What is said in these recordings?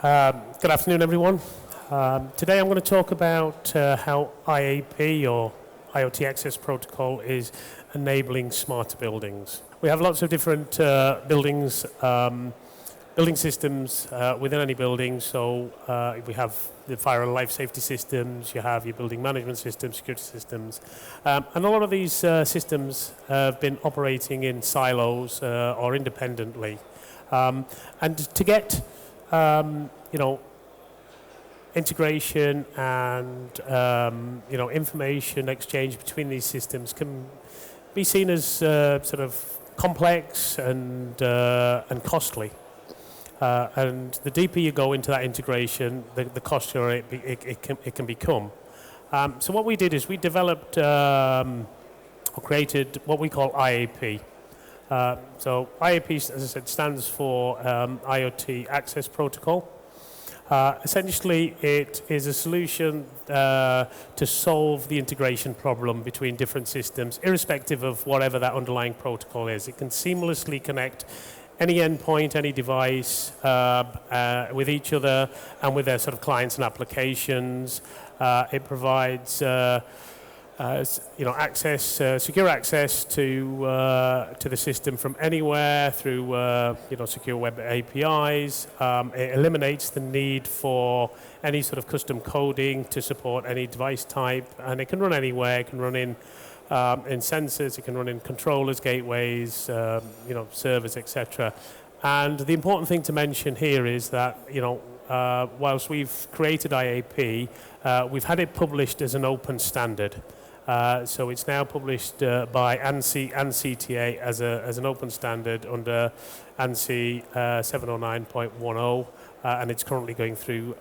Good afternoon, everyone. Today I'm going to talk about how IAP, or IoT Access Protocol, is enabling smarter buildings. We have lots of different building systems within any building. So we have the fire and life safety systems, you have your building management systems, security systems. And a lot of these systems have been operating in silos or independently. And to get integration and information exchange between these systems can be seen as sort of complex and costly. And the deeper you go into that integration, the costlier it can become. So what we did is we developed or created what we call IAP. So IAP, as I said, stands for IoT Access Protocol. Essentially, it is a solution to solve the integration problem between different systems, irrespective of whatever that underlying protocol is. It can seamlessly connect any endpoint, any device with each other and with their sort of clients and applications. It provides secure access to the system from anywhere through secure web APIs. It eliminates the need for any sort of custom coding to support any device type, and it can run anywhere. It can run in sensors, it can run in controllers, gateways, servers, etc. And the important thing to mention here is that whilst we've created IAP, we've had it published as an open standard. So it's now published by ANSI and CTA as an open standard under ANSI 709.10, and it's currently going through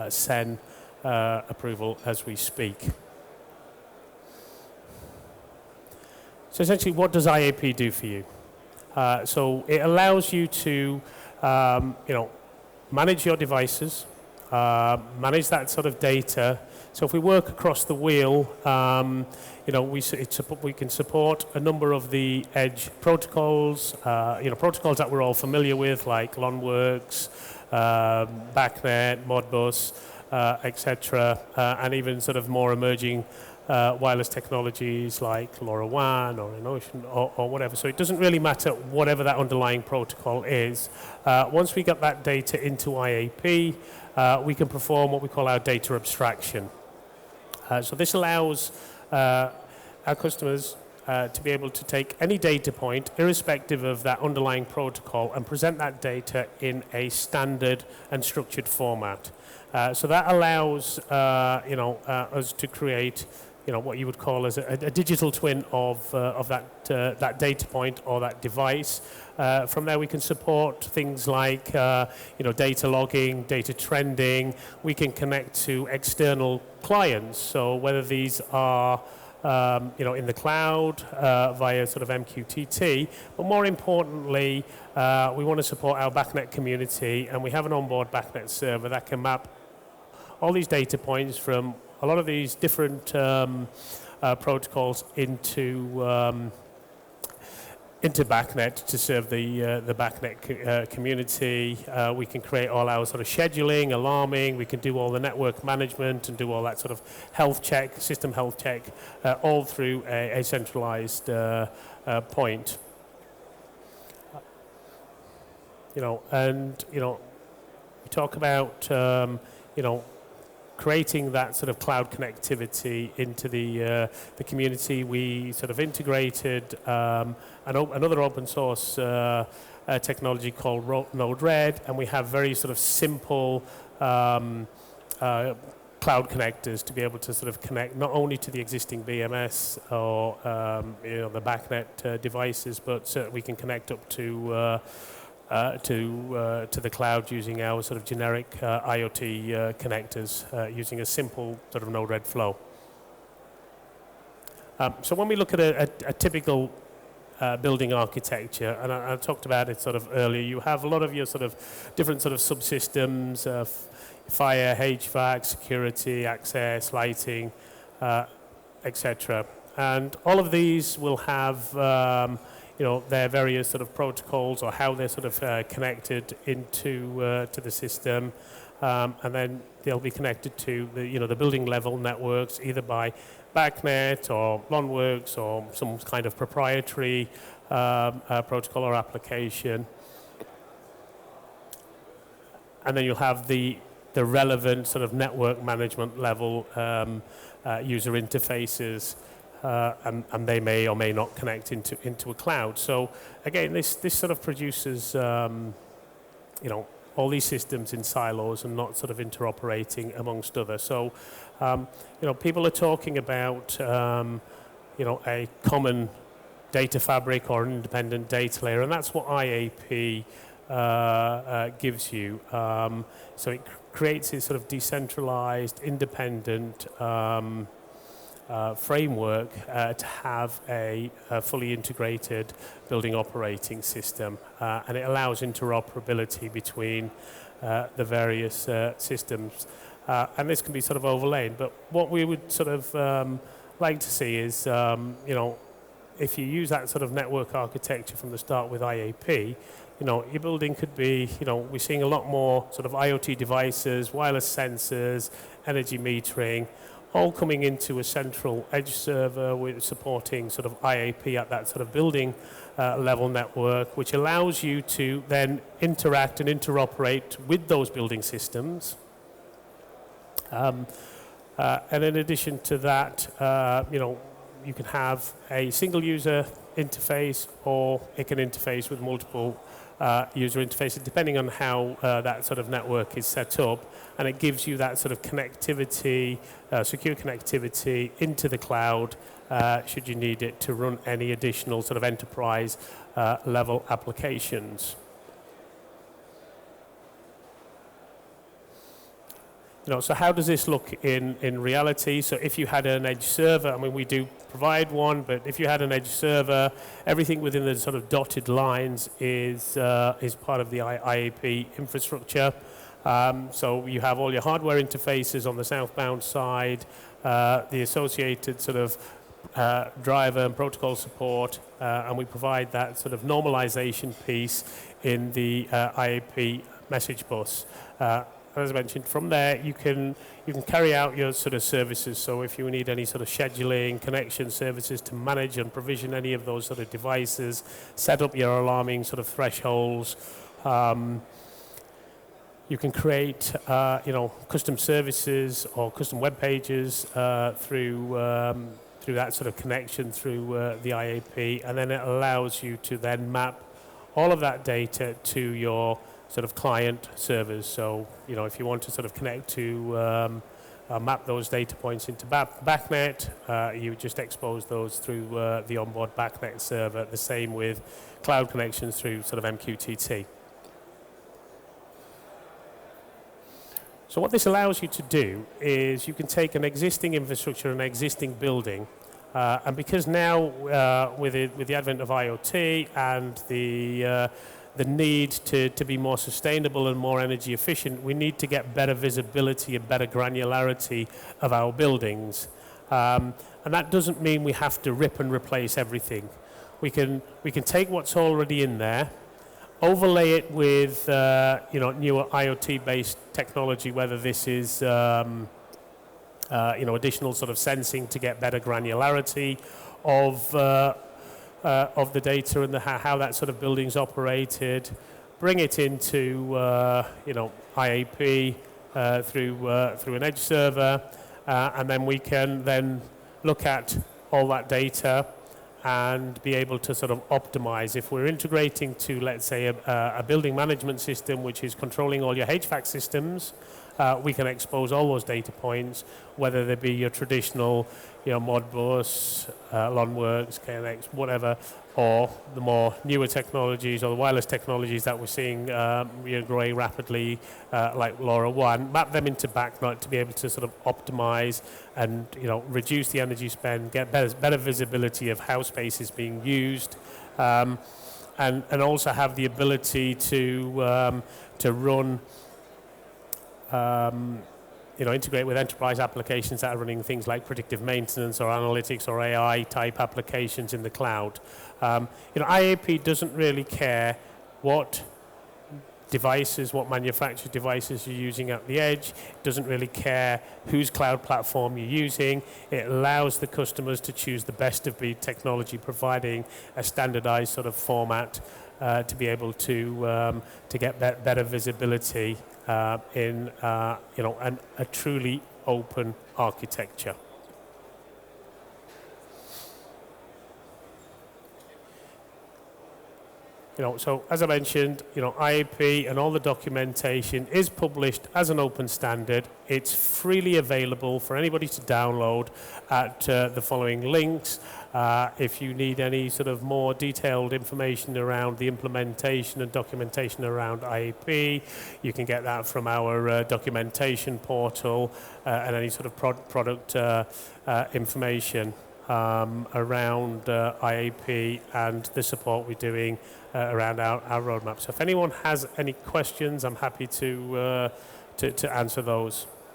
SEN approval as we speak. So essentially, what does IAP do for you? So it allows you to manage your devices, manage that sort of data. So if we work across the wheel, we can support a number of the edge protocols, protocols that we're all familiar with, like LonWorks, BACnet, Modbus, etc., and even sort of more emerging wireless technologies like LoRaWAN or InOcean or whatever. So it doesn't really matter whatever that underlying protocol is. Once we get that data into IAP, we can perform what we call our data abstraction. So this allows our customers to be able to take any data point, irrespective of that underlying protocol, and present that data in a standard and structured format. So that allows us to create what you would call as a digital twin of that data point or that device. From there, we can support things like data logging, data trending. We can connect to external clients. So whether these are in the cloud via sort of MQTT, but more importantly, we want to support our BACnet community, and we have an onboard BACnet server that can map all these data points from a lot of these different protocols into BACnet to serve the BACnet community. We can create all our sort of scheduling, alarming. We can do all the network management and do all that sort of health check, system health check, all through a centralized point. We talk about creating that sort of cloud connectivity into the community. We sort of integrated another open source technology called Node-RED, and we have very sort of simple cloud connectors to be able to sort of connect not only to the existing BMS or the BACnet devices, but we can connect up to the cloud using our sort of generic IoT connectors using a simple sort of Node-RED flow. So when we look at a typical building architecture, and I talked about it sort of earlier, you have a lot of your sort of different sort of subsystems, fire, HVAC, security, access, lighting, etc. And all of these will have their various sort of protocols or how they're sort of connected into to the system, and then they'll be connected to the building level networks either by BACnet or LonWorks or some kind of proprietary protocol or application. And then you'll have the relevant sort of network management level user interfaces, and they may or may not connect into a cloud. So again, this sort of produces all these systems in silos and not sort of interoperating amongst others. So people are talking about a common data fabric or an independent data layer, and that's what IAP gives you. So it creates this sort of decentralized, independent framework to have a fully integrated building operating system, and it allows interoperability between the various systems, and this can be sort of overlaid. But what we would sort of like to see is, if you use that sort of network architecture from the start with IAP, your building could be, we're seeing a lot more sort of IoT devices, wireless sensors, energy metering, all coming into a central edge server with supporting sort of IAP at that sort of building level network, which allows you to then interact and interoperate with those building systems. And in addition to that, you can have a single user interface, or it can interface with multiple user interfaces, depending on how that sort of network is set up, and it gives you that sort of connectivity, secure connectivity into the cloud, should you need it to run any additional sort of enterprise level applications. So how does this look in reality? So if you had an edge server, I mean, we do provide one, but if you had an edge server, everything within the sort of dotted lines is part of the IAP infrastructure. So you have all your hardware interfaces on the southbound side, the associated sort of driver and protocol support, and we provide that sort of normalization piece in the IAP message bus. As I mentioned, from there you can carry out your sort of services. So if you need any sort of scheduling, connection services to manage and provision any of those sort of devices, set up your alarming sort of thresholds. You can create custom services or custom web pages through that sort of connection through the IAP, and then it allows you to then map all of that data to your sort of client servers. So, if you want to sort of connect to map those data points into BACnet, you just expose those through the onboard BACnet server. The same with cloud connections through sort of MQTT. So what this allows you to do is you can take an existing infrastructure, an existing building, and because now with the advent of IoT and the need to be more sustainable and more energy efficient, we need to get better visibility and better granularity of our buildings. And that doesn't mean we have to rip and replace everything. We can take what's already in there, overlay it with newer IoT-based technology, whether this is additional sort of sensing to get better granularity of the data and how that sort of building's operated, bring it into IAP through an edge server, and then we can then look at all that data and be able to sort of optimize. If we're integrating to, let's say, a building management system which is controlling all your HVAC systems, we can expose all those data points, whether they be your traditional, Modbus, LonWorks, KNX, whatever, or the more newer technologies or the wireless technologies that we're seeing growing rapidly, like LoRaWAN. Map them into BACnet to be able to sort of optimize and reduce the energy spend, get better visibility of how space is being used, and also have the ability to run integrate with enterprise applications that are running things like predictive maintenance or analytics or AI type applications in the cloud. IAP doesn't really care what devices, what manufactured devices you're using at the edge. It doesn't really care whose cloud platform you're using. It allows the customers to choose the best of breed technology, providing a standardized sort of format to be able to get better visibility in a truly open architecture. So as I mentioned, IAP and all the documentation is published as an open standard. It's freely available for anybody to download at the following links. If you need any sort of more detailed information around the implementation and documentation around IAP, you can get that from our documentation portal and any sort of product information around IAP and the support we're doing around our roadmap. So if anyone has any questions, I'm happy to answer those.